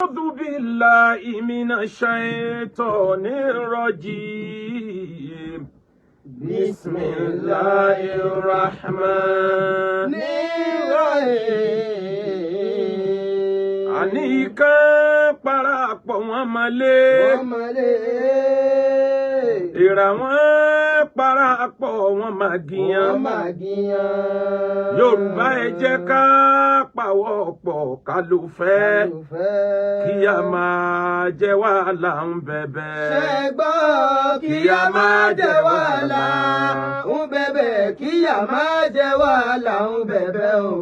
أعوذ بالله من الشيطان الرجيم بسم الله الرحمن الرحيم àníkà parapọ̀ wọn malé ìrà wọn parapọ̀ wọn màgìyàn Yorùbá ẹ jẹ́ ká pawọ́pọ̀ ká ló fẹ́ kí a máa jẹ wàhálà ń bẹ̀bẹ̀. Ṣẹ́gbọ́ kí a máa jẹ wàhálà ń bẹ̀bẹ̀, kí a máa jẹ wàhálà ń bẹ̀bẹ̀ o.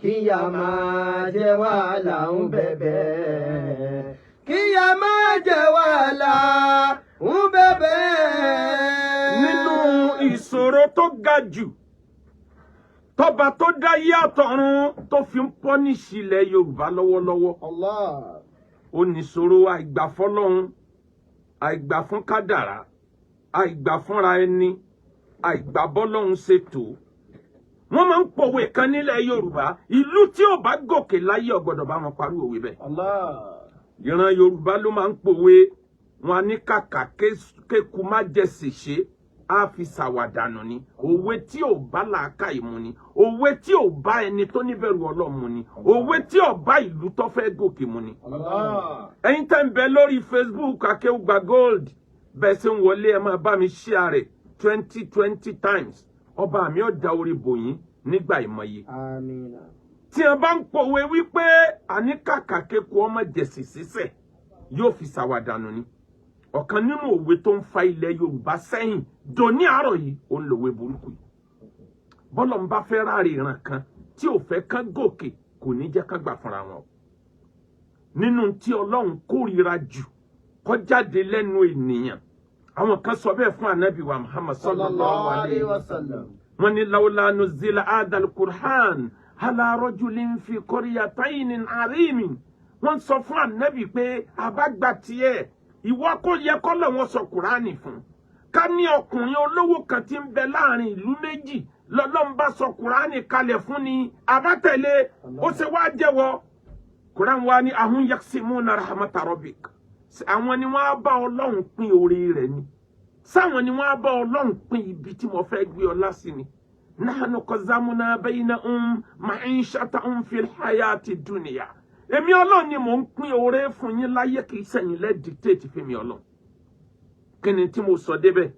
Kí a máa jẹ wàhálà ń bẹ̀bẹ̀. Kí a máa jẹ wàhálà ń bẹ̀bẹ̀. Nínú ìṣòro tó ga jù tọ́ba tó dá yé àtọ̀run tó fi ń pọ́níṣì ilẹ̀ Yorùbá lọ́wọ́lọ́wọ́. Allah. Ó ní ìṣòro àìgbà fọ́lọ́run, àìgbà fún kádàrá, àìgbà fúnra ẹni, àìgbà bọ́lọ́run ṣètò. Wọ́n máa ń pòwe kan nílẹ̀ Yorùbá, ìlú tí ò bá gòkè láyé ò gbọ́dọ̀ bá wọn parí òwe bẹ́ẹ̀. Allah. Ìran Yorùbá ló máa ń pòwe, wọn á ní kàkà kéku má jẹ sèṣe á fi ṣàwàdànù ni. Òwe tí ò bá làákàyè mu ni, òwe tí ò bá ẹni tó níbẹ̀rù Ọlọ́run mu ni, òwe tí ò bá ìlú tó fẹ́ gòkè mu ni. Ẹ̀yin tẹ́ ń bẹ lórí Facebook Akéwùgbà Gold, bẹ́ẹ̀ ṣe ń wọlé ẹ máa bá mi share rẹ̀ 20 times. Ọba mi ó da orí bòyín nígbà ìmọ̀ye. Àmín. Tí a bá ń pòwe wípé àní kàkà kéku ọmọ jẹ̀sì sísẹ̀ yóò fi ṣàwàdànù ni. Ọ̀kan nínú òwe tó ń fa ilẹ̀ Yorùbá sẹ́yìn dòní àárọ̀ yìí ó ń lòwe burúkú yìí. Bọ́lọ̀ ń bá fẹ́ ráre ìran kan tí ò fẹ́ kán gòkè kò ní jẹ́ kán gbà fúnra wọn. Nínú tí Ọlọ́run kórìíra jù kó jáde lẹ́nu ènìyàn. Àwọn kan sọ bẹ́ẹ̀ fún Ànábì wa Muhammad sallallahu alayhi wa sallam. Wọ́n ní lawla nuzila adal Qur'an ala rajulin fi qaryatayn arimin. Wọ́n sọ fún Ànábì pé àbágbà tiẹ̀ ìwọ kò yẹ kọ́ lọ́wọ́ sọ Kùránì fún. Ká ní ọkùnrin olówó kan tí ń bẹ láàrin ìlú méjì lọ́lọ́run bá sọ Kùránì kalẹ̀ fún ni àbátẹ̀lé ó ṣe wá jẹ́wọ́. Kùránì wa ní ahun yaksimuna rahmata rabbik. Àwọn ni wọ́n á bá Ọlọ́run pín oore rẹ̀ ni. Sáwọn ni wọ́n á bá Ọlọ́run pín ibi tí mo fẹ́ gbé ọlá sí ni. Nahnu qazamna baynahum ma'ishatahum fil hayati dunya. Èmi Ọlọ́run ni mò ń pín oore fún yín láyé kì í sẹ́yìn lẹ́ dictate fún mi Ọlọ́run. Kí ni tí mo sọ débẹ̀?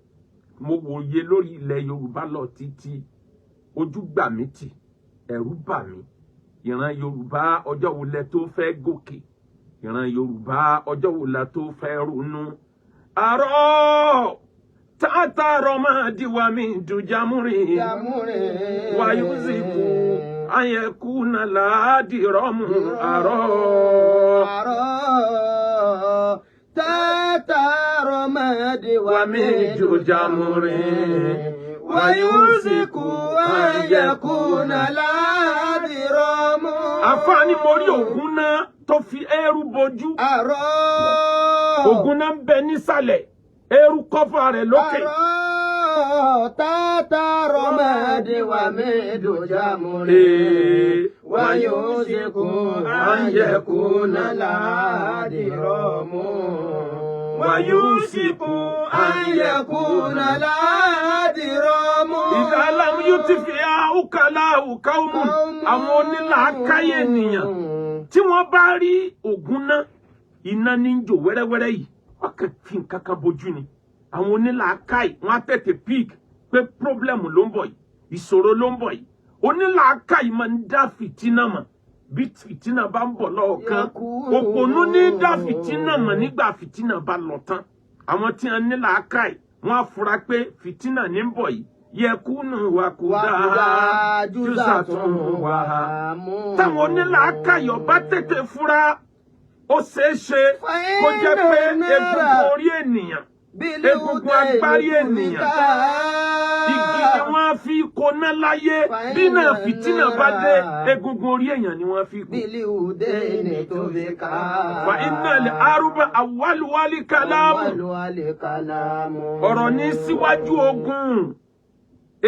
Mo wòye lórí ilẹ̀ Yorùbá lọ títí ojú gbà mí tì, ẹ̀rù bà mí. Ìran Yorùbá ọjọ́ wo lẹ tó fẹ́ gòkè? Ìran Yorùbá ọjọ́ wo la tó fẹ́ ronú? Àrọ́ tààtàrọ̀ máa di wa mi dùn jámúrin wáyú zikú ayẹkúnà láàdìrọ́mù àrọ́. Tààtàrọ̀ máa di wa mi dùn jámúrin wáyú zikú ayẹkúnà láàdìrọ́mù. Àfáàní mo rí ògún náà tó fi eérú bojú. Ògún náà ń bẹ nísàlẹ̀, eérú kọ́fà rẹ̀ lókè. Tààtàrọ̀ máa di wa mi dùn jámúrin wáyú zikú ayẹkúnà láàdìrọ́mù. Wàyúsìkú ayẹkúnà láàdìrọ́mù. Ìdálàmú yóò ti fi àwùkálà àwùkáwùmù àwọn onílàákáyè ènìyàn tí wọ́n bá rí ògún náà iná ní jò wẹ́rẹ́wẹ́rẹ́ yìí wọ́n kàn fi nǹkan kan bojú ni. Àwọn onílàákáyè wọ́n á tètè pík pé pírọ́blẹ́mù ló ń bọ̀ yìí, ìṣòro ló ń bọ̀ yìí. Onílàákáyè máa ń dá fìtínà mọ̀ bí fìtínà bá ń bọ̀ lọ́ọ̀kan. Òpònú ní dá fìtínà mọ̀ nígbà fìtínà bá lọ tán. Àwọn tí wọ́n ní làákàyè wọ́n á fura pé fìtínà ní ń bọ̀ yìí. Yẹkúnù wà kú dáa jùsà tún wà á. Táwọn onílàákàyè ọba tètè fura ó ṣeé ṣe kó jẹ́ pé egungun orí ènìyàn, egungun agbárí ènìyàn, igi ni wọ́n fi koná láyé. Bí náà fìtínà bá dé egungun orí èèyàn ni wọ́n fi kú. Fa iná lè arúgbó àwálùwálì kálámù. Ọ̀rọ̀ ní síwájú ogun,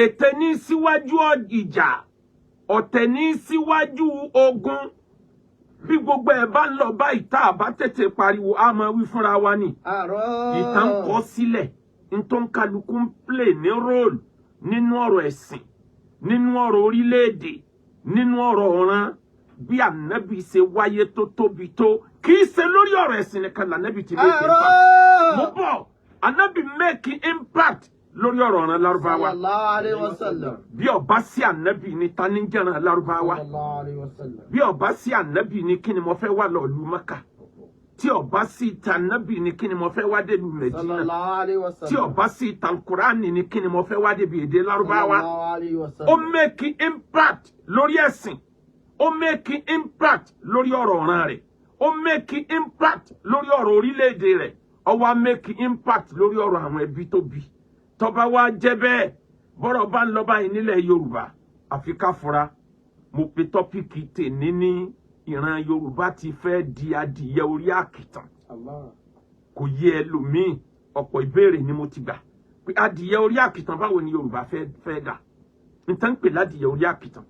ètè ní síwájú ìjà, ọ̀tẹ̀ ní síwájú ogun. bí gbogbo ẹ̀ bá ń lọ báyìí tá a bá tètè pariwo a máa wí fúnra wa ni ìtàn kọ sílẹ̀ ntọ́ kálukú ń play ní role nínú ọ̀rọ̀ ẹ̀sìn nínú ọ̀rọ̀ orílẹ̀-èdè nínú ọ̀rọ̀ ọ̀ràn bí ànábì ṣe wáyé tó tóbi tó kì í ṣe lórí ọ̀rọ̀ ẹ̀sìn nìkan lànábì ti make impact mo bọ̀ ànábì make impact lórí ọ̀rọ̀ ọ̀ràn Lárúbáwá bí ọba sí ànábì ní ta ní jẹ́ràn Lárúbáwá bí ọba sí ànábì ní kí ni mo fẹ́ wá lọ lu Mákà tí ọba sí ta ànábì ní kí ni mo fẹ́ wá dé lu Mẹdínà tí ọba sí ta Kùránì ní kí ni mo fẹ́ wá dé bí èdè Lárúbáwá ó make impact lórí ẹ̀sìn ó make impact lórí ọ̀rọ̀ ọ̀ràn rẹ̀ ó make impact lórí ọ̀rọ̀ orílẹ̀-èdè rẹ̀ ó wá make impact lórí ọ̀rọ̀ àwọn ẹbí tó bí tó bá wá jẹ́ bẹ́ẹ̀ bọ́rọ̀ bá ń lọ báyìí nílẹ̀ Yorùbá àfi ká fura mo pe tọ́pìkì tèmi ní ìran Yorùbá ti fẹ́ di adìyẹ orí àkìtàn kò yé ẹlòmíì ọ̀pọ̀ ìbéèrè ni mo ti gbà pé adìyẹ orí àkìtàn báwo ni Yorùbá fẹ́ dà nítorí pé ládìyẹ orí àkìtàn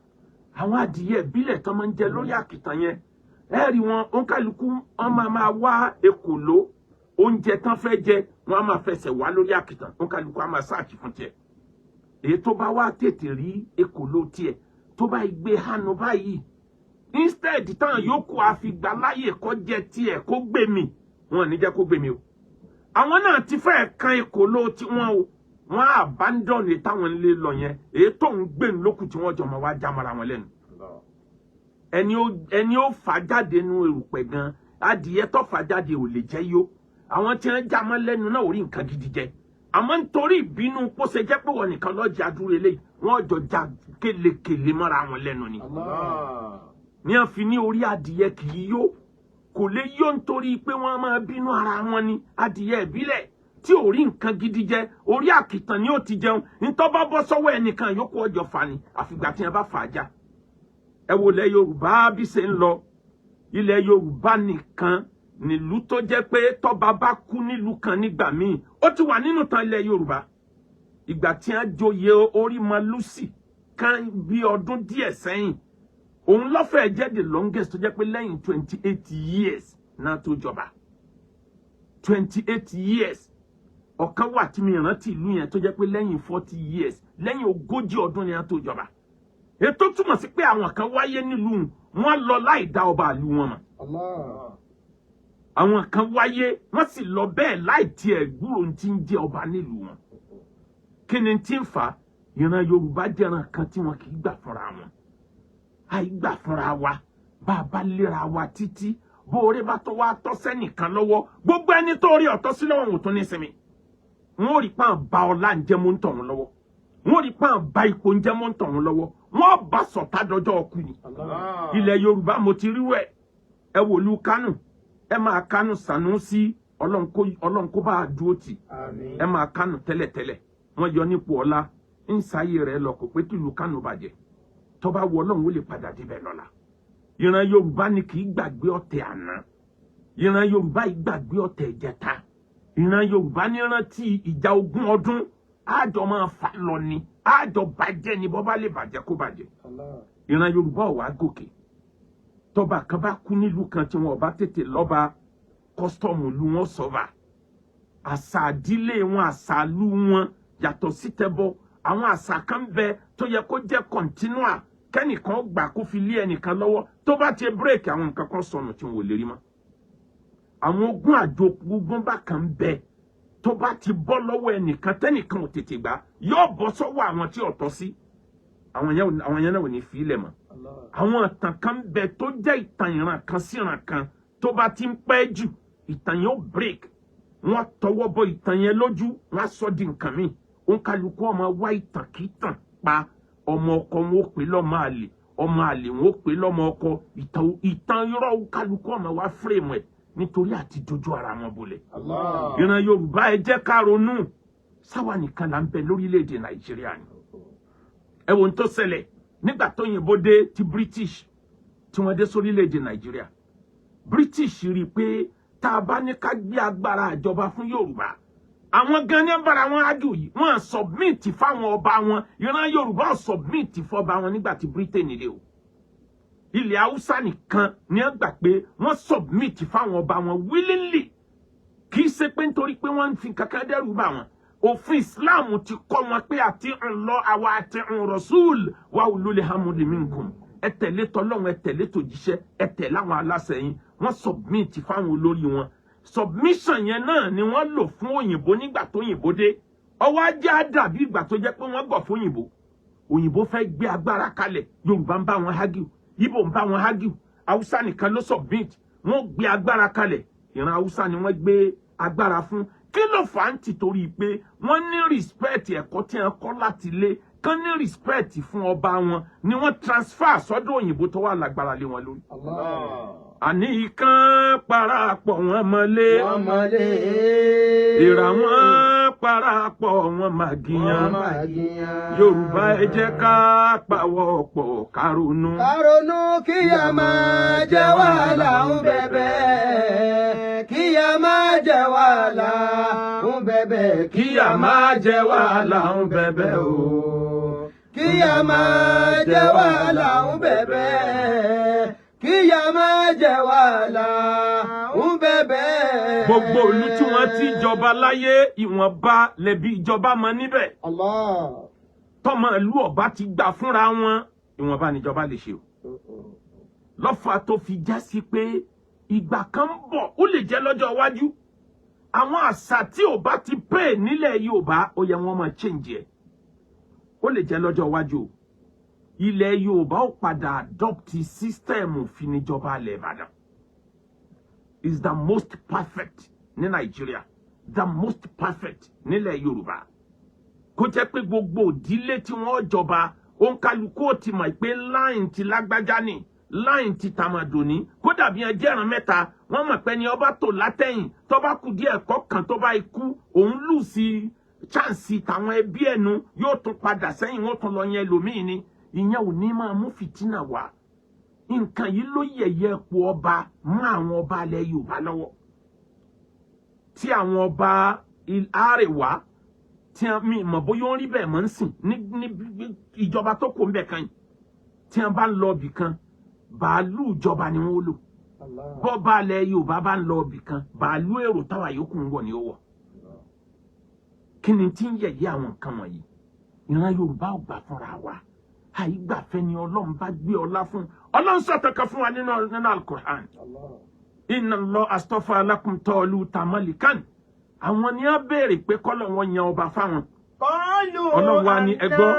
àwọn adìyẹ ìbílẹ̀ tó máa ń jẹ lórí àkìtàn yẹn ẹ rí wọn òǹkàlùkù wọn máa wá èkòló oúnjẹ tán fẹ́ jẹ wọn á máa fẹsẹ̀ wá lórí àkìtàn òǹkàlùkù á máa sáàkì fún tiẹ̀ èyí tó bá wá tètè rí èkòló tiẹ̀ tó bá gbé hànú báyìí instead táwọn yòókù àfìgbà láyè kó jẹ tiẹ̀ kó gbé mi wọn ní jẹ́ kó gbé mi o àwọn náà ti fẹ́ kan èkòló tiwọn o wọn abandon ní táwọn lè lọ yẹn èyí tó ń gbé lókù tí wọ́n jọ mọ́ wá jámọ́ra wọn lẹ́nu ẹni ó fà jáde nu erùpẹ̀ gan adìyẹ tó fà jáde ò lè jẹ́ yó àwọn tí wọ́n jámọ́ lẹ́nu náà ò rí nǹkan gidi jẹ àmọ́ nítorí ìbínú kó ṣe jẹ́ pé wọ́n nìkan lọ́jà dúró eléyìí wọ́n jọ já kélekèlé mọ́ra wọn lẹ́nu ni ní a fi ní orí adìyẹ kì í yó kò lè yó nítorí pé wọ́n máa bínú ara wọn ni adìyẹ ìbílẹ̀ tí ò rí nǹkan gidi jẹ orí àkìtàn ni ó ti jẹun ntọ́ bá bọ́ sọ́wọ́ ẹnìkan yòókù ọjọ́ fani àfìgbà tí wọ́n bá fà á já ẹ wò lẹ̀ Yorùbá bí ṣe ń lọ ilẹ̀ Yorùbá nìkan nílùú tó jẹ́ pé tọ́ba bá kú nílùú kan nígbà míì ó ti wà nínú tan ilẹ̀ Yorùbá ìgbà tí wọ́n joyè Orímọlúsì kan bí ọdún díẹ̀ sẹ́yìn òun lọ́fẹ̀ẹ́ jẹ́ the longest tó jẹ́ pé lẹ́yìn 28 years náà tó jọba 28 years ọ̀kan wà tí mi rántí ìlú yẹn tó jẹ́ pé lẹ́yìn 40 years lẹ́yìn 40 ọdún ni wọ́n tó jọba ètò túmọ̀ sí pé àwọn kan wáyé nílùú wọn lọ láì dá ọba ìlú wọn mọ̀ àwọn kan wáyé wọ́n sì lọ bẹ́ẹ̀ láì tiẹ̀ gbúrò tí ń jẹ́ ọba nílùú wọn kí ni tí ń fà ìran Yorùbá jẹ́ran kan tí wọn kì í gbà fúnra wọn àìgbà fúnra wa bá a bá léra wa títí bó orí bá tó wá tọ́ sẹ́nìkan lọ́wọ́ gbogbo ẹni tó rí ọ̀tọ́ sí lọ́wọ́ wọn tó ní sinmi wọn ò rí pàm bá ọlá ń jẹ́ mọ́ ń tọ̀ wọn lọ́wọ́ wọn ò rí pàm bá ipò ń jẹ́ mọ́ ń tọ̀ wọn lọ́wọ́ wọn bá sọ̀tá dọjọ́ ọkù ni ilẹ̀ Yorùbá mo ti rí wẹ̀ ẹ wò lu Kánù ẹ máa Kánù Sànúsí Ọlọ́run kó bá a dúró tì ẹ máa Kánù tẹ́lẹ̀tẹ́lẹ̀ wọ́n yọ nípò ọlá ń sáyé rẹ̀ lọ kò pé kí lu Kánù bàjẹ́ tó bá wọ Ọlọ́run ó lè padà débẹ̀ lọ́la ìran Yorùbá ni kì í gbàgbé ọ̀tẹ̀ àná ìran Yorùbá yìí gbàgbé ọ̀tẹ̀ ìjẹta ìran Yorùbá ní rántí ìjà 20 ọdún àjọ máa fà lọ ni àjọ bàjẹ́ ni bọ́ bá lè bàjẹ́ kó bàjẹ́ ìran Yorùbá ò wá gòkè tọba kan bá kú nílùú kan tí wọn ò bá tètè lọ́ba kọ́sítọ́ọ̀mù lu wọn sọ̀ba àṣà àdílé wọn àṣà lu wọn yàtọ̀ sí tẹ́bọ̀ àwọn àṣà kan bẹ tó yẹ kó jẹ́ kọ̀ntínúà kẹ́nìkan gbà kó fi lé ẹnìkan lọ́wọ́ tó bá ti bírèkì àwọn nǹkan kan sọnù tí wọn ò lè rí mọ́ àwọn ogún àjogún bá kan bẹ tó bá ti bọ́ lọ́wọ́ ẹnìkan tẹ́nìkan ò tètè gbà yóò bọ́ sọ́wọ́ àwọn tí ò tọ́ sí àwọn yẹn náà ò ní fi ilẹ̀ mọ́ àwọn ìtàn kan bẹ tó jẹ́ ìtàn ìran kan sí ìran kan tó bá ti ń pẹ́ jù ìtàn yẹn ó break wọ́n tọwọ́ bọ ìtàn yẹn lójú wọ́n á sọ di nǹkan míì òun kálukú ọmọ wá ìtàn kí tàn pa ọmọ ọkọ wọn ó pè lọ́mọ àlè ọmọ àlè wọn ó pè lọ́mọ ọkọ ìtàn irọ́ kálukú ọmọ wá fírèmù ẹ̀ nítorí àti dojú ara wọn bolẹ̀ ìran Yorùbá ẹ jẹ́ ká ronú sáwa nìkan là ń bẹ lórílẹ̀‐èdè Nàìjíríà ni ẹ wo ohun tó ṣẹlẹ̀ nígbà tó yìnbó dé ti British tí wọ́n dé sórílẹ̀‐èdè Nàìjíríà British rí i pé tá a bá ní ká gbé agbára àjọba fún Yorùbá àwọn gan ní bára wọn ájú yìí wọ́n submit fáwọn ọba wọn ìran Yorùbá submit fọba wọn nígbà tí Britain dé o ilẹ̀ Haúsá nìkan ni wọ́n gbà pé wọ́n submit fáwọn ọba wọn willingly kì í ṣe pé nítorí pé wọ́n ń fi kankan dẹ́rù bà wọ́n. Òfin Islam ti kọ́ wọn pé ati'ullah wa ati'ur rasul wa ulul amri minkum. Ẹ tẹ̀lé t'Ọlọ́run, ẹ tẹ̀lé t'òjíṣẹ́, ẹ tẹ̀lé àwọn aláṣẹ yín. Wọ́n submit fáwọn olórí wọn. Submission yẹn náà ni wọ́n lò fún òyìnbó nígbà tó òyìnbó dé. Ọwọ́ ajé á dàbí ìgbà tó jẹ́ pé wọ́n gbọ̀ fún òyìnbó. Òyìnbó fẹ́ gbé agbára kalẹ̀, Yorùbá ń bá wọn hágìw, Ìgbò ń bá wọn hágìw, Haúsá nìkan ló submit. Wọ́n gbé agbára kalẹ̀, ìran Haúsá ni wọ́n gbé agbára fún. Kí ló fà á ń tìtorí pé wọ́n ní respect ẹ̀kọ́ tí wọ́n kọ́ láti lé, kán ní respect fún ọba wọn ni wọ́n transfer sọ́dọ̀ òyìnbó tó wà lágbára lé wọn lórí. Àní ìkan parapọ̀ wọn mọ́lé, ìrà wọn parapọ̀ wọn màgìyàn. Yorùbá ẹ jẹ́ ká pawọ́pọ̀ ká ronú. Ká ronú kíyà máa jẹ wàhálà ń bẹ̀bẹ̀, kíyà máa jẹ wàhálà ń bẹ̀bẹ̀, kíyà máa jẹ wàhálà ń bẹ̀bẹ̀ o. Kíyà máa jẹ wàhálà ń bẹ̀bẹ̀, kíyà máa jẹ wàhálà ń bẹ̀bẹ̀. Gbogbo ìlú tí wọ́n ti jọba láyé ìwọ̀nba lẹ̀bi ìjọba mọ níbẹ̀. Tọ́mọ ìlú ọba ti gbà fúnra wọn ìwọ̀nba níjọba lè ṣe o. Lọ́fà tó fi já sí pé ìgbà kan ń bọ̀ ó lè jẹ́ lọ́jọ́ iwájú. Àwọn àṣà tí ò bá ti pè nílẹ̀ Yorùbá ó yẹ wọ́n máa change ẹ̀. Ó lè jẹ́ lọ́jọ́ iwájú o. Ilẹ̀ Yorùbá ó padà adopt system ìfinijọba alẹ̀ Ìbàdàn. Is the most perfect ní Nàìjíríà, the most perfect nílẹ̀ Yorùbá. Kó jẹ́ pé gbogbo ìdílé tí wọ́n jọba òǹkàlùkù ó ti mọ̀ pé line ti lágbájá ni, line ti tàmàdò ní. Kódà bí ẹjẹ́ ìran mẹ́ta wọ́n mọ̀ pé ní ọba tó látẹ̀yìn tó bá kù díẹ̀ kọ̀ọ̀kan tó bá ikú òun lù sí chance tàwọn ẹbí ẹnu yóò tún padà sẹ́yìn wọ́n tún lọ yẹn lòmíì ni. Ìyẹn ò ní máa mú fìtínà wá. Nǹkan yìí ló yẹ̀yẹ́ epo ọba mọ́ àwọn ọba alẹ́ Yorùbá lọ́wọ́. Tí àwọn ọba Àrẹwà tí mi mọ̀ bóyá ó rí bẹ́ẹ̀ mọ́ ń sìn ní ìjọba tó kó ń bẹ̀ kan yìí. Tí wọ́n bá ń lọ ibì kan, bàálù ìjọba ni wọ́n lò. Bọ́ba alẹ́ Yorùbá bá ń lọ ibì kan, bàálù èrò táwa yòókù ń wọ̀ ní ó wọ̀. Kí ni tí ń yẹ̀yẹ́ àwọn nǹkan wọ̀nyí? Ìran Yorùbá ò gbà fúnra wa. Àìgbàfẹ́ ni Ọlọ́run bá gbé ọlá fún. Ọlọ́run sọ̀tọ̀ kan fún wa nínú Al-Qur'an. Inna Allah astafa lakum Taluta malikan. Àwọn ni a béèrè pé kọ́lọ̀ wọn yan ọba fáwọn. Ọlọ́run wa ní ẹgbọ́.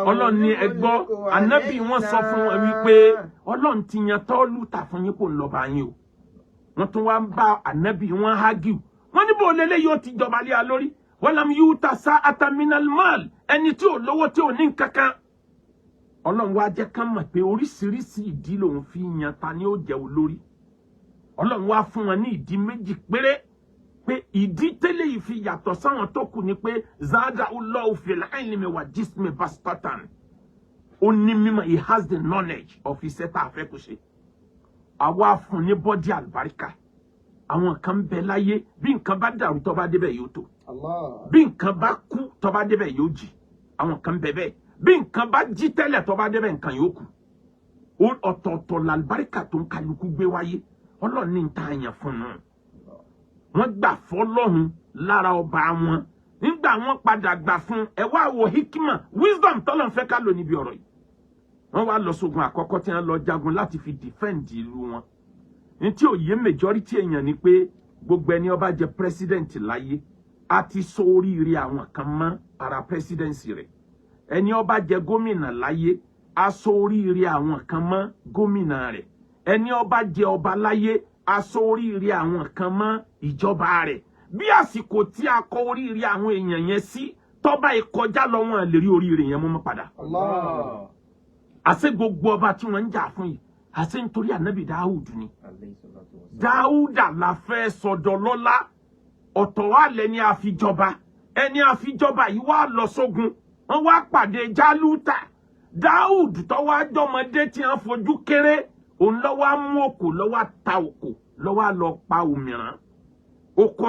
Ọlọ́run ní ẹgbọ́. Ànábì wọn sọ fún wọn wípé Ọlọ́run ti yan Taluta fún yín kò ń lọ bá yín o. Wọ́n tún wá ń bá ànábì wọn hágìw. Wọ́n ní bó lélẹ́ yóò ti jọba lé a lórí. Walam yuta sa'atan minal mal. Ẹni tí ò lówó tí ò ní nǹkankan. Ọlọ́run wá jẹ́ ká mọ̀ pé oríṣiríṣi ìdí lòun fi yan ta ni ó jẹ́ olórí. Ọlọ́run wá fún wọn ní ìdí méjì péré. Pé ìdí tẹ́lẹ̀ yìí fi yàtọ̀ sáwọn tó kù ni pé zada'ullahu fil ilmi wa jismi bastatan. Ó ní mímọ̀, he has the knowledge of iṣẹ́ tá a fẹ́ kó ṣe. Àwa fún ní bọ́dí àlùbáríkà. Àwọn kan bẹ láyé bí nǹkan bá dàrú tó bá débẹ̀ yóò tó. Bí nǹkan bá kú tó bá débẹ̀ yóò jí. Àwọn kan bẹ bẹ́ẹ̀. Bí nǹkan bá jí tẹ́lẹ̀ tó bá débẹ̀ nǹkan yóò kú. Ọ̀tọ̀ọ̀tọ̀ làlùbáríkà tó ń kálukú gbé wáyé. Ọlọ́run ní ta àyàn fún un. Wọ́n gbà fọ́lọ́run lára ọba wọn. Nígbà wọ́n padà gbà fún ẹ wá wo hikima wisdom tọ́lọ́run fẹ́ ká lò níbi ọ̀rọ̀ yìí. Wọ́n wá lọ sógun àkọ́kọ́ tí wọ́n lọ jagun láti fi defend ìlú wọn. Ní tí òye majority èèyàn ni pé gbogbo ẹni ó bá jẹ president láyé a ti so oríire àwọn kan mọ́ ara presidency rẹ̀. Ẹni ó bá jẹ gómìnà láyé a so oríire àwọn kan mọ́ gómìnà rẹ̀. Ẹni ó bá jẹ ọba láyé a so oríire àwọn kan mọ́ ìjọba rẹ̀. Bí àsìkò tí a kọ oríire àwọn èèyàn yẹn sí tó bá ìkọjá lọ wọn lè rí oríire yẹn mú padà. Àṣẹ gbogbo ọba tí wọ́n ń jà fún yìí àṣẹ nítorí ànábì Dáúdù ni. Dáúdà la fẹ́ sọ̀dọ̀ lọ́lá. Ọ̀tọ̀ wá lẹ́ni àfijọba. Ẹni àfijọba yìí wá lọ sógun. Wọ́n wá pàdé Jálútà. Dáúdù tó wá jọmọdé tí wọ́n fojú kéré. Òun ló wá mú òkò ló wá ta òkò ló wá lọ pa òmìrán. Òkò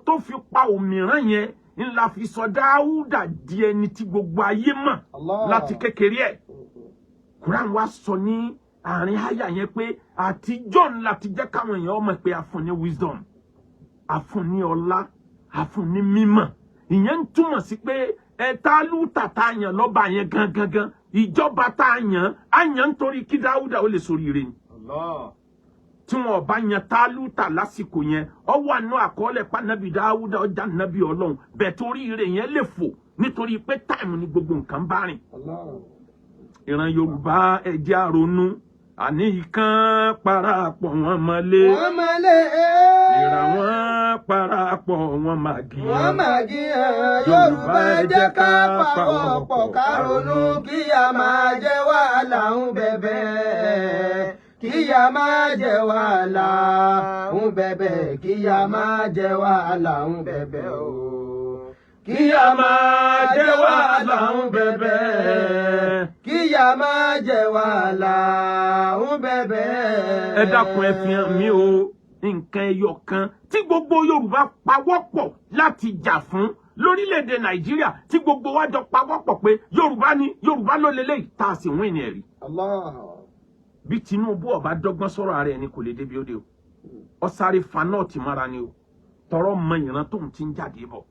tó fi pa òmìrán yẹn ńlá fi sọ Dáúdà di ẹni tí gbogbo ayé mọ̀ láti kékeré ẹ̀. Quran wá sọ ní àárín àyà yẹn pé àtijọ́ ńlá ti jẹ́ káwọn èèyàn mọ̀ pé a fún ní wisdom, a fún ní ọlá, a fún ní mímọ̀. Ìyẹn ń túmọ̀ sí pé Tálútà tá a yàn lọ́ba yẹn gangan ìjọba tá a yàn nítorí kí Dáúdà ó lè ṣoríire ni. Tí wọn bá yàn Tálútà lásìkò yẹn ó wà nínú àkọọ́lẹ̀ pa Nábì Dáúdà ọjà Nábì Ọlọ́run bẹ́ẹ̀ torí ire yẹn lè fò nítorí pé táìmù ni gbogbo nǹkan bá rìn. Ìran Yorùbá ẹ jẹ́ á ronú àní ìkan parapọ̀ wọn mọ́lé. Wọ́n mọ́lé. Ìrà wọn parapọ̀ wọn màgìyàn. Wọ́n màgìyàn. Yorùbá ẹ jẹ́ ká pawọ́pọ̀ ká ronú kíyà máa jẹ wàhálà ń bẹ̀bẹ̀. Kíyà máa jẹ wàhálà ń bẹ̀bẹ̀. Kíyà máa jẹ wàhálà ń bẹ̀bẹ̀ o. Kíyà máa jẹ wàhálà ń bẹ̀bẹ̀. Kíyà máa jẹ wàhálà ń bẹ̀bẹ̀. Ẹ dákun ẹ fi hàn mí o nǹkan ẹyọ kan tí gbogbo Yorùbá pawọ́pọ̀ láti jà fún lórílẹ̀‐èdè Nàìjíríà tí gbogbo wa jọ pawọ́pọ̀ pé Yorùbá ló lélẹ́yìí tá a sì wín ní ẹ̀rí. Bí Tinubu ọba dọ́gbọ́n sọ̀rọ̀ ara ẹni kò lè débi ó dé o. Ó sáré fanọ́ọ̀tì mọ́ra ni o. Tọrọ mọ ìran tóun ti ń jáde bọ̀.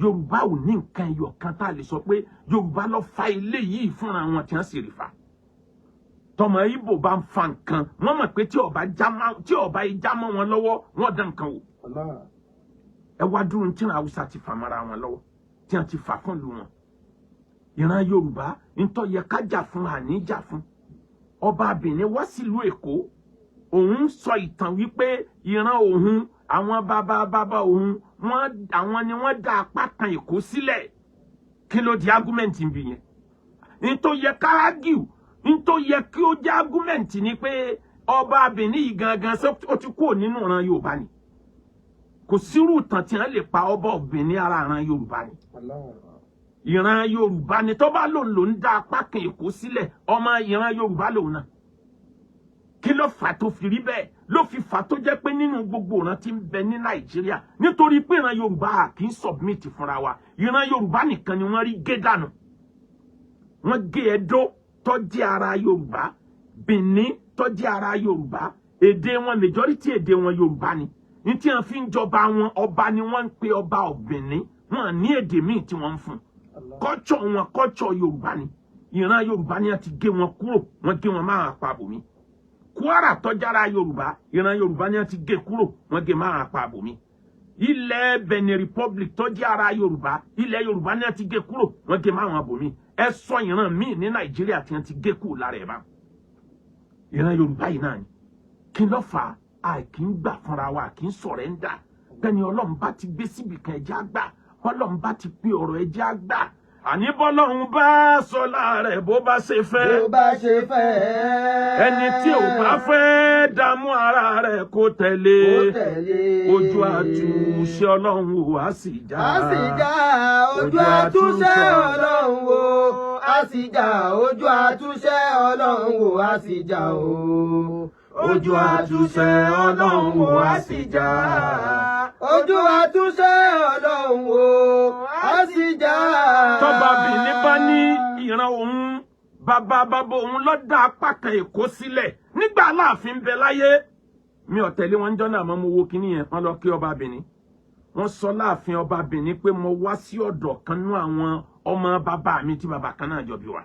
Yorùbá ò ní nǹkan ẹyọ kan tá a lè sọ pé Yorùbá lọ fa ilé yìí fúnra wọn tí wọ́n sì rí fa. Tọmọ Ìgbò bá ń fa nǹkan wọ́n mọ̀ pé tí ọba ìjà mọ́ wọn lọ́wọ́ wọ́n dán nǹkan wò. Ẹ wá dúró tí ìran Haúsá ti fà mọ́ra wọn lọ́wọ́ tí wọ́n ti fà fún ìlú wọn. Ìran Yorùbá ntọ́ yẹ ká jà fún àní jà fún. Ọba Benin wá sílùú Èkó òun sọ ìtàn wípé ìran òun àwọn bàbá òun àwọn ni wọ́n dá apá kan Èkó sílẹ̀. Kí ló di argument bí yẹn? Ntọ́ yẹ ká argue ntọ́ yẹ kí ó jẹ́ argument ni pé ọba Benin yìí gangan ó ti kúrò nínú ìran Yorùbá ni. Kò sírú ìtàn tí wọ́n lè pa ọba Benin ara ìran Yorùbá ni. Ìran Yorùbá ni tó bá lò ń dá apá kan Èkó sílẹ̀ ọmọ ìran Yorùbá lòun náà. Kí ló fà tó fi rí bẹ́ẹ̀? Ló fi fà tó jẹ́ pé nínú gbogbo ìran tí ń bẹ ní Nàìjíríà nítorí pé ìran Yorùbá kì í submit fúnra wa. Ìran Yorùbá nìkan ni wọ́n rí gé dànù. Wọ́n gé Ẹdó tó jẹ́ ara Yorùbá, Benin tó jẹ́ ara Yorùbá, èdè wọn majority èdè wọn Yorùbá ni. Ní tí wọ́n fi ń jọba wọn ọba ni wọ́n ń pe ọba Benin. Wọ́n ní èdè míì tí wọ́n ń fún. Culture wọn culture Yorùbá ni. Ìran Yorùbá ni wọ́n ti gé wọn kúrò, wọ́n gé wọn máa pa bòmí. Kwara tó jẹ́ ara Yorùbá, ìran Yorùbá ni wọ́n ti gé kúrò, wọ́n gé máa pa bòmí. Ilẹ̀ Benin Republic tó jẹ́ ara Yorùbá, ilẹ̀ Yorùbá ni wọ́n ti gé kúrò, wọ́n gé máa bòmí. Ẹ sọ ìran míì ní Nàìjíríà tí wọ́n ti gé kúrò lára ẹ̀ bá. Ìran Yorùbá yìí náà ni. Kí ló fà á kì í gbà fúnra wa kì í surrender. Bẹ́ẹ̀ni Ọlọ́run bá ti gbé síbi kan ẹjẹ́ àgbà, Ọlọ́run bá ti pé ọ̀rọ̀ ẹjẹ́ àgbà. Àní bọ́lọ́run bá sọ láàrẹ̀ bó bá ṣe fẹ́. Bó bá ṣe fẹ́. Ẹni tí ò bá fẹ́ dààmú ara rẹ̀ kó tẹ̀lé. Ojú àtúnṣe Ọlọ́run wò á sì já. Á sì já. Ojú àtúnṣe Ọlọ́run wò á sì já. Ojú àtúnṣe Ọlọ́run wò á sì já o. Ojú àtúnṣe Ọlọ́run wò á sì já. Ojú àtúnṣe Ọlọ́run wò á sì já. Tọ́ba Benin bá ní ìran òun bàbá òun ló dá apá kan Èkó sílẹ̀ nígbà Aláàfin bẹ láyé. Mi ò tẹ̀lé wọn jọ́nà àmọ́ mo wo kíní yẹn wọ́n lọ kí ọba Benin. Wọ́n sọ láàfin ọba Benin pé mo wá sí ọ̀dọ̀ kan nú àwọn ọmọ bàbá mi tí bàbá kan náà jọ bí wa.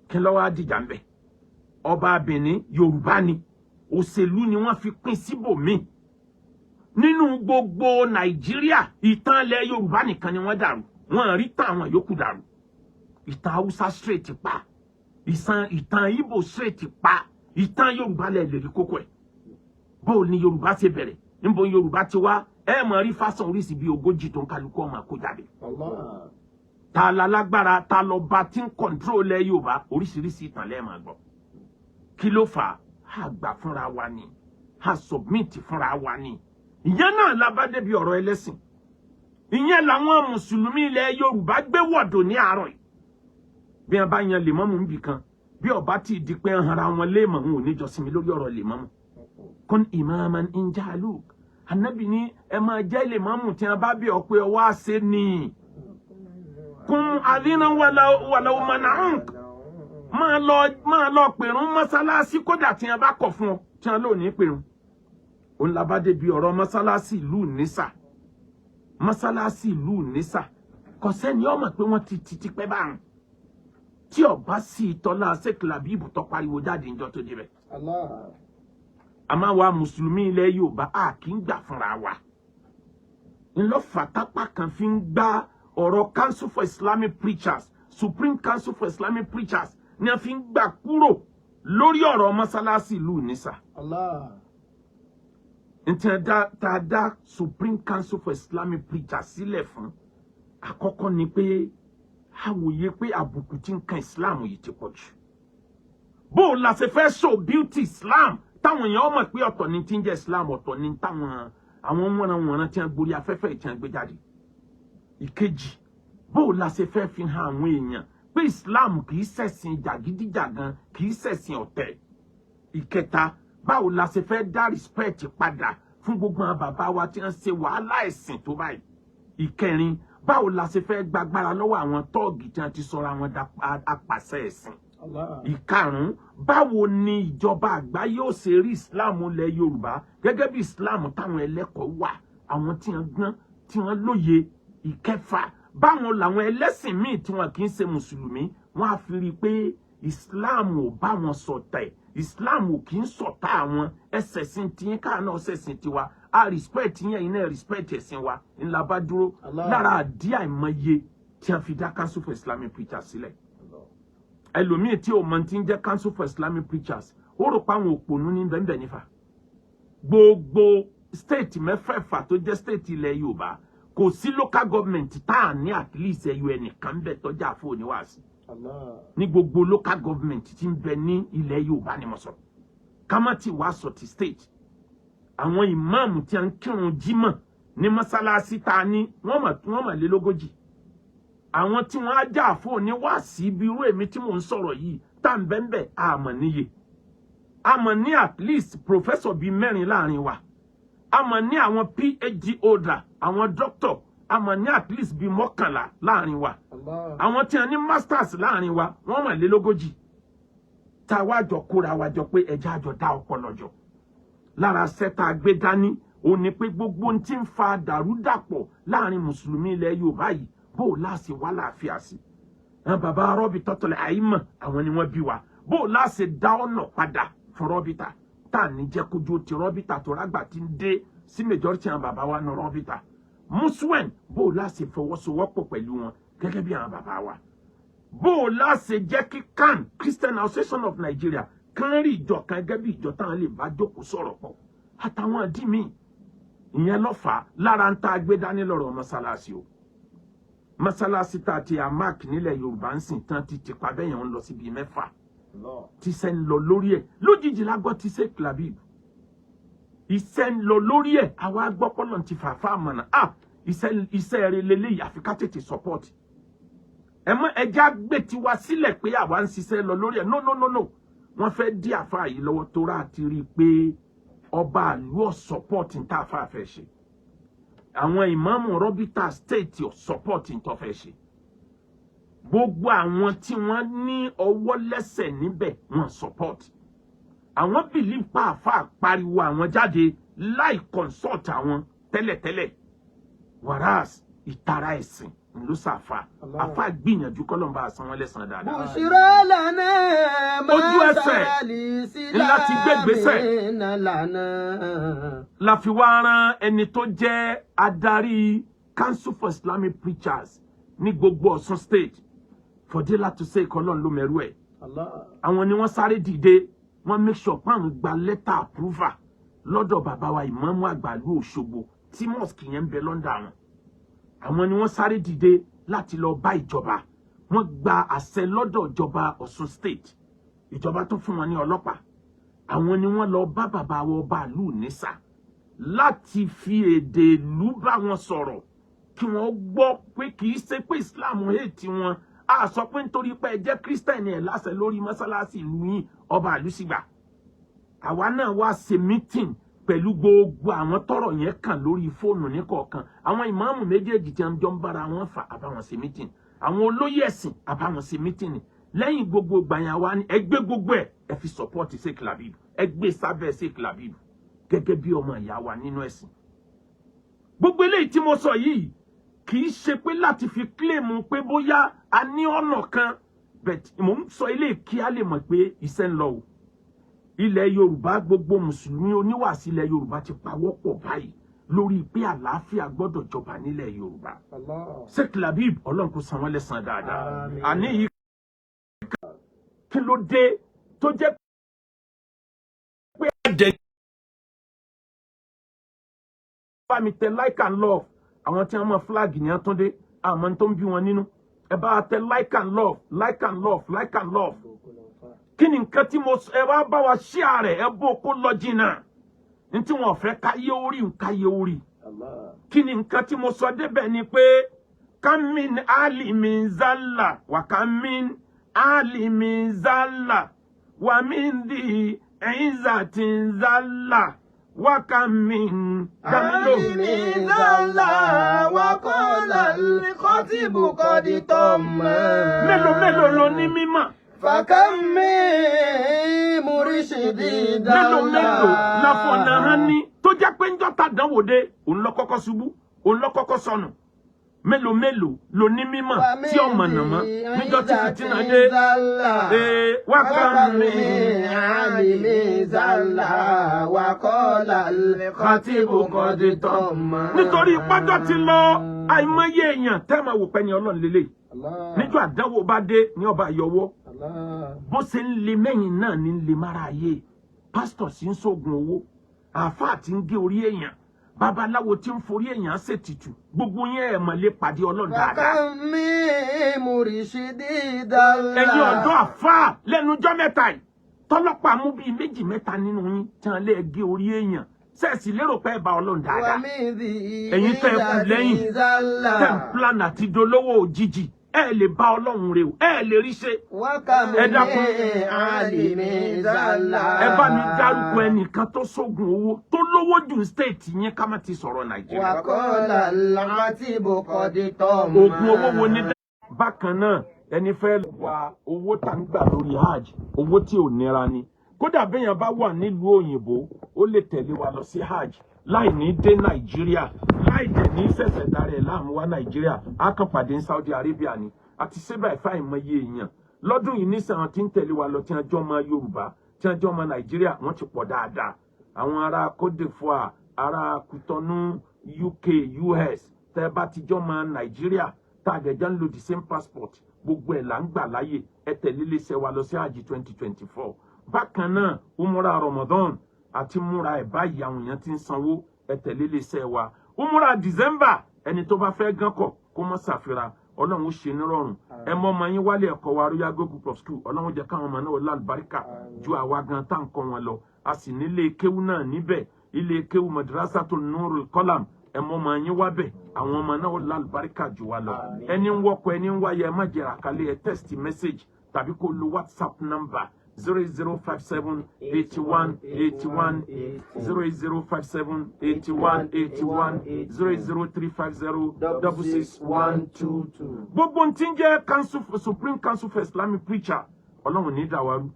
Kí ló wá dìjà ń bẹ̀? Ọba Benin Yorùbá ni òṣèlú ni wọ́n fi pín síbòmíì. Nínú gbogbo Nàìjíríà ìtàn ilẹ̀ Yorùbá nìkan ni wọ́n dàrú, wọ́n rí tàn àwọn yòókù dàrú. Ìtàn Haúsá straight pa, ìtàn Ìgbò straight pa, ìtàn Yorùbá lẹ̀ lè rí kókó ẹ̀. Bó ni Yorùbá ṣe bẹ̀rẹ̀? Níbo Yorùbá ti wá? Ẹ mọ̀ rí fásán oríṣi bíi 40 tó ń kálukú ọmọ kó jáde. Ta la lágbára, ta lọ bá tí ń control lẹ̀ Yorùbá, oríṣiríṣi ìtàn lẹ́ẹ̀ máa gbọ́. Kí ló fà á? A gbà fúnra wa ni, a submit fúnra wa ni. Ìyẹn náà la bá débi ọ̀rọ̀ ẹlẹ́sìn. Ìyẹn làwọn mùsùlùmí ilẹ̀ Yorùbá gbé wọ̀dọ̀ ní àárọ̀ yìí. Bí wọ́n bá yan lèmọ́mù níbì kan, bí ọba tí di pé ń hanra wọn léèmọ̀ ń ò ní jọ sinmi lórí ọ̀rọ̀ lèmọ́mù. Kun imaman in jaluk. Ànábì ní ẹ máa jẹ́ lèmọ́mù tí wọ́n bá bí ọ pé ọwọ́ àṣẹ ni. Kun adhinan walaw mana'unk. máa lọ pèrún mọ́sálásí kódà tí wọ́n bá kọ̀ fún ọ tí wọ́n lò ní pèrún. Òun la bá débi ọ̀rọ̀ mọ́sálásí ìlú Nisa. Mọ́sálásí ìlú Nisa. Kò sẹ́ni ó mọ̀ pé wọ́n ti pẹ́ báyìí. Tí ọba sí ìtọ́lá Sẹ́kìlàbíbù tó pariwo jáde níjọ́ tó débẹ̀. Àmọ́ wa mùsùlùmí ilẹ̀ Yorùbá a kì í gbà fúnra wa. Ńlọ́fà tápá kan fi ń gbá ọ̀rọ̀ Council for Islamic Preachers, Supreme Council for Islamic Preachers ni a fi ń gbà kúrò lórí ọ̀rọ̀ mọ́sálásí ìlú Nisa. Ntí a dá Supreme Council for Islamic Preachers sílẹ̀ fún àkọ́kọ́ ni pé a wòye pé àbùkù tí ń kan Islam yìí ti pọ̀ jù. Bó la ṣe fẹ́ show beauty Islam táwọn èèyàn mọ̀ pé ọ̀tọ̀ ni tí ń jẹ́ Islam ọ̀tọ̀ ni táwọn àwọn wọ̀nranwọ̀nran tí wọ́n gborí afẹ́fẹ́ tí wọ́n gbé jáde. Ìkejì, bó la ṣe fẹ́ fi hàn àwọn èèyàn pé Islam kì í ṣẹ̀sìn jàgídíjàgan, kì í ṣẹ̀sìn ọ̀tẹ̀. Ìkẹta, báwo la ṣe fẹ́ dá respect padà fún gbogbo àwọn bàbá wa tí wọ́n ṣe wàhálà ẹ̀sìn tó báyìí. Ìkẹrin, báwo la ṣe fẹ́ gbàgbára lọ́wọ́ àwọn tọ́ọ̀gì tí wọ́n ti sọra wọn apàṣẹ ẹ̀sìn. Ìkarùn-ún, báwo ni ìjọba àgbáyé ó ṣe rí Islam ilẹ̀ Yorùbá gẹ́gẹ́ bí Islam táwọn ẹlẹ́kọ̀ọ́ wà, àwọn tí wọ́n gbọ́n, tí wọ́n lóye. Ìkẹfà, báwọn làwọn ẹlẹ́sìn míì tí wọn kì í ṣe mùsùlùmí wọ́n á fi rí i pé Islam ò bá wọn ṣọ̀tẹ̀, Islam ò kì í ṣọ̀tá àwọn ẹ̀sẹ̀sìn tiyín káà náà ṣẹ̀sìn tiwa, a respect yẹn iná respect ẹ̀sìn wa ńlá bá dúró lára àdí àìmọye tí a fi dá Council for Islamic Preachers sílẹ̀. Ẹlòmíì tí o mọ̀ tí ń jẹ́ Council for Islamic Preachers ó rò pé àwọn òpònú ní bẹ́ẹ̀ nífà. Gbogbo state mẹ́fẹ̀ẹ̀fà tó jẹ́ state ilẹ̀ Yorùbá kò sí local government tá à ní at least ẹyọ ẹnìkan bẹ̀ tọ́jà fún oníwàásí. Ní gbogbo local government tí ń bẹ ní ilẹ̀ Yorùbá ni mo sọ. Kámátì wàá sọ ti state. Àwọn ìmáàmù tí a ń kírun jímọ̀ ní mọ́sálásí ta ní wọ́n mà lé lógójì. Àwọn tí wọ́n á jà fún oníwàásí bí irú èmi tí mò ń sọ̀rọ̀ yìí tá ń bẹ́ẹ̀ àmọ̀ níye. Àmọ̀ ní at least professor bíi mẹ́rin láàrin wa. Àmọ̀ ní àwọn PhD holder, àwọn doctor, àmọ̀ ní at least bíi 11 láàrin wa. Àwọn tí a ní masters láàrin wa wọ́n mà lé lógójì. Tá wá jọ kóra wa jọ pé ẹja àjọ dá ọpọlọ jọ. Lára sẹ́ta gbé dání ó ní pé gbogbo ohun tí ń fa dàrúdàpọ̀ láàrin mùsùlùmí ilẹ̀ Yorùbá yìí bó láàṣẹ wá láàfíà sí. Bàbá rọ́bì tọ́tọ̀lẹ̀ àìmọ̀ àwọn ni wọ́n bí wa. Bó láàṣẹ dá ọ̀nà padà fún rọ́bìtà tá à ní jẹ́ kójú ti rọ́bìtà tó rágbà tí ń dé sí majority àwọn bàbá wa ní rọ́bìtà. Muslim bó láàṣẹ fọwọ́sowọ́pọ̀ pẹ̀lú wọn gẹ́gẹ́ bí àwọn bàbá wa. Bó láàṣẹ jẹ́ kí CAN Christian Association of Nigeria kan rí ìjọ kan gẹ́gẹ́ bí ìjọ táwọn lè bá jókòó sọ̀rọ̀ pọ̀ àtàwọn àdí mi. Ìyẹn ló fà lára ń tá gbé dání lọ́rọ̀ mọ́sálásí o. Mọ́sálásí tá ti amak nílẹ̀ Yorùbá ń sìn tán ti pa bẹ́yẹn ń lọ síbi 6 tí ṣe ń lọ lórí ẹ̀ lójijì lágbọ́ ti ṣe klabib iṣẹ́ ń lọ lórí ẹ̀ àwa gbọ́ pọ́lọ̀ ti fàáfà àmọ̀nà iṣẹ́ rẹ̀ lélẹ́yìí àfi ká tètè support ẹja gbé tiwa sílẹ̀ pé àwa ń ṣiṣẹ́ lọ lórí ẹ̀ no wọ́n fẹ́ dí àfa yìí lọ́wọ́ tó rà ti rí i pé ọba àlú ọ̀ support ń tá àfa fẹ́ ṣe àwọn ìmáàmù rọ́bìtà state ọ̀ support ń tọ́ fẹ́ ṣe gbogbo àwọn tí wọ́n ní ọwọ́ lẹ́sẹ̀ níbẹ̀ wọ́n support àwọn believe pa àfa pariwo àwọn jáde láì consult àwọn tẹ́lẹ̀tẹ́lẹ̀ whereas ìtara ẹ̀sìn ló sàfà àfa gbìyànjú kọ́lọ́mbà àsan wọn lẹ́sàn dáadáa. Bùsùrọ̀ lànà ojú ẹsẹ̀ láti gbégbèsè la fi wá rán ẹni tó jẹ́ adarí Council for Islamic Preachers ní gbogbo Ọ̀ṣun state fọdílà tó ṣe ìkọlọ́n ló mẹ́rú ẹ̀. Àwọn ni wọ́n sáré dìde wọ́n make sure pé àwọn gba lẹ́tà approval lọ́dọ̀ bàbá wa ìmáàmù àgbàlú Òṣogbo tí mosque yẹn ń bẹ lọ́ndà wọn. Àwọn ni wọ́n sáré dìde láti lọ bá ìjọba wọ́n gba àṣẹ lọ́dọ̀ ìjọba Ọ̀ṣun state ìjọba tó fún wọn ní ọlọ́pàá. Àwọn ni wọ́n lọ bá bàbá wa ọba ìlú Nisa láti fi èdè ìlú bá wọn sọ̀rọ̀ kí wọ́n gbọ́ pé kì í ṣe pé Islam hate wọn a sọ pé nítorí pé ẹ jẹ́ Christian ẹ̀ láṣẹ lórí mọ́sálásí ìlú yín ọba ìlú sígbà. Àwa náà wá ṣe meeting pẹ̀lú gbogbo àwọn tọ́rọ̀ yẹn kàn lórí fóònù ní kọ̀ọ̀kan àwọn ìmáàmù méjèèjì tí wọ́n jọ ń bára wọn fà àbáwọn ṣe meeting àwọn olóyè ẹ̀sìn àbáwọn ṣe meeting lẹ́yìn gbogbo gbàyàn wa ni ẹ gbé gbogbo ẹ fi support Sheikh Labib, ẹ gbé sábẹ́ Sheikh Labib gẹ́gẹ́ bí ọmọ ìyá wa nínú ẹ̀sìn. Gbogbo eléyìí tí mo sọ yìí kì í ṣe pé láti fi claim pé bóyá a ní ọ̀nà kan, but mo ń sọ eléyìí kí a lè mọ̀ pé iṣẹ́ ń lọ o. Ilẹ̀ Yorùbá, gbogbo mùsùlùmí oníwàásí ilẹ̀ Yorùbá ti pawọ́pọ̀ báyìí lórí pé àlàáfíà gbọ́dọ̀ jọba nílẹ̀ Yorùbá. Sheikh Labib, Ọlọ́run kó san wọ́n lẹ́san dáadáa. Àní yìí kí ló dé tó jẹ́ pé ẹ̀jẹ̀ bá mi tẹ like and love àwọn tí wọ́n mọ flag ní Àtúndé àmọ́ tó ń bí wọn nínú. Ẹ bá tẹ like and love, like and love, like and love. Kí ni nǹkan tí mo ẹ wá bá wa share rẹ̀ ẹ bó kó lọ jìnnà. Nti wọ́n fẹ́ káyé orí nkáyé orí. Kí ni nǹkan tí mo sọ débẹ̀ ni pé kam min alimin zalla wa kam min alimin zalla wa min di izzatin zalla wa kam min alimin zalla wa qala al-khatibu qad tamma. Mélòó ló ní mímọ̀. Fakam min murshidi dalla. Mélòó la fọ̀nà hàn ní tó jẹ́ pé ńjọ́ tá dánwò dé òun lọ kọ́kọ́ ṣubú òun lọ kọ́kọ́ sọnù. Mélòó ló ní mímọ̀ tí ọmọ nà mọ́ níjọ́ tí fìtínà dé. Wákàn mi alimin zalla wa qala al-khatibu qad tamma. Nítorí pàjọ́ ti lọ àìmọye èèyàn tẹ́ máa wò pé ní Ọlọ́run lélẹ̀. Níjọ́ àdánwò bá dé ní ọba àyọwọ́. Bó ṣe ń le mẹ́yìn náà ní le mára ayé. Pásítọ̀ sì ń ṣoògùn owó. Àáfàá tí ń gé orí èèyàn. Babaláwo tí ń forí èèyàn ṣètìtù. Gbogbo yẹn ẹ̀ mọ̀ lè pàdé Ọlọ́run dáadáa. Fakam min murshidi dalla. Ẹ̀yin ọ̀dọ́ àfáà lẹ́nu ọjọ́ mẹ́ta yìí. Tọ́lọ́pàá mú bíi méjì mẹ́ta nínú yín tí wọ́n lè gé orí èèyàn. Sẹ́ẹ̀sì lérò pé ẹ bá Ọlọ́run dáadáa. Ẹ̀yin tẹ́ ẹ kù lẹ́yìn. Tẹ́ ń plan àti dolówó òjijì. Ẹ lè bá Ọlọ́run rè o, ẹ lè rí ṣe. Ẹ dákun, ẹ bá mi dárúkọ ẹnìkan tó ṣoògùn owó tó lówó jù state yẹn ká má ti sọ̀rọ̀ Nàìjíríà. Oògùn owó wo ni dá. Bákan náà ẹni fẹ́ wá owó tá ń gbà lórí hajj, owó tí ò nira ni. Kódà béèyàn bá wà nílùú òyìnbó ó lè tẹ̀lé wa lọ sí hajj láì ní dé Nàìjíríà, láì dẹ̀ ní ṣẹ̀ṣẹ̀ darẹ̀ láàmú wá Nàìjíríà, á kàn pàdé ní Saudi Arabia ni. Àti ṣébà ìfà ìmọye èèyàn lọ́dún yìí ní sàn tí ń tẹ̀lé wa lọ tí wọ́n jọ ọmọ Yorùbá tí wọ́n jọ ọmọ Nàìjíríà wọ́n ti pọ̀ dáadáa. Àwọn ará Côte d'Ivoire, ará Cotonou, UK, US tẹ́ bá ti jọ ọmọ Nàìjíríà tá a dẹ̀jọ́ ń lo the same passport gbogbo ẹ̀ là ń gbà láyè ẹ tẹ̀lé lè ṣe wa lọ sí hajj 2024. Bákan náà umura Ramadan àti múra ẹ̀ báyìí àwọn èèyàn ti ń sanwó ẹ tẹ̀lé lè ṣe wa. Umura December ẹni tó bá fẹ́ gán kọ̀ kó mọ́ ṣàfihàn Ọlọ́run ó ṣe nírọ̀rùn. Ẹ mọ ọmọ yín wálé ẹ̀kọ́ wa Royal Group of School Ọlọ́run jẹ́ káwọn ọmọ náà lálùbáríkà ju àwa gan tá ń kọ́ wọn lọ. A sì nílé kéwú náà níbẹ̀ ilé kéwú Madrasatul Nurul Qalam ẹ mọ ọmọ yín wá bẹ̀ àwọn ọmọ náà lálùbáríkà ju wa lọ. Ẹni ń wọ́kọ̀ ẹni ń wáyé ẹ má jẹ́ àkálẹ̀ ẹ text message tàbí kó lo WhatsApp number 0057 81 81 0057 81 81 00350 6612. Gbogbo n tí ń jẹ́ council Supreme Council for Islamic Preacher Ọlọ́run ní dàwárú.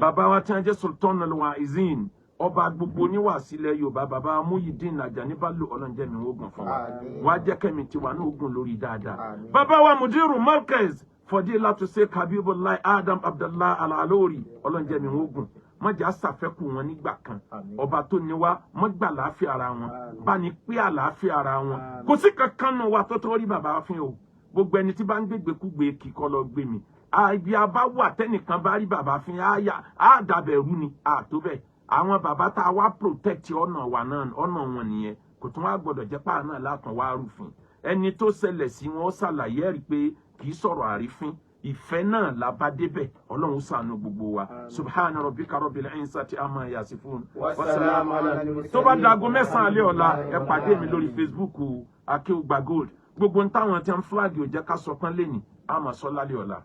Bàbá wa tí wọ́n jẹ́ Sultan al-Wa'izin ọba gbogbo níwàásí ilẹ̀ Yorùbá bàbá Muyideen Ajani Bello Ọlọ́run jẹ́ mi ogun fún wa. Wàá jẹ́ kẹ́mi tiwa ní ogun lórí dáadáa. Bàbá wa Mudiru Markaz Fadilatu Sheikh Habibullah Adam Abdullah Al-Alori Ọlọ́run jẹ́ mi ogun. Má jẹ́ àṣàfẹ́kù wọn nígbà kan. Ọba tó ní wa má gbà àlàáfíà ara wọn. Bá ní pé àlàáfíà ara wọn. Kò sí kankan nù wa tó tó rí bàbá fún o. Gbogbo ẹni tí bá ń gbégbékúgbé kíkọ́ lọ gbé mi. Ibi abá wà tẹ́nìkan bá rí bàbá fún á dàbẹ̀rù ni àtó bẹ́ẹ̀. Àwọn bàbá tá a wá protect ọ̀nà wa náà ọ̀nà wọn nìyẹn. Kò tún wá gbọ́dọ̀ jẹ́ pàà náà látàn wá rúfin. Ẹni tó ṣẹlẹ̀ sí wọn ó ṣàlàyé rí pé kì í sọ̀rọ̀ àrífín. Ìfẹ́ náà la bá débẹ̀ Ọlọ́run ṣàánú gbogbo wa. Subhana rabbika rabbil izzati amma yasifun. Wassalamu ala mursalin. Tó bá dago 9 alẹ́ ọ̀la ẹ pàdé mi lórí Facebook Akeugba Gold. Gbogbo ń táwọn tí ń flag ò jẹ́ ká sọ tán lẹ́nìí á máa sọ lálẹ́ ọ̀la.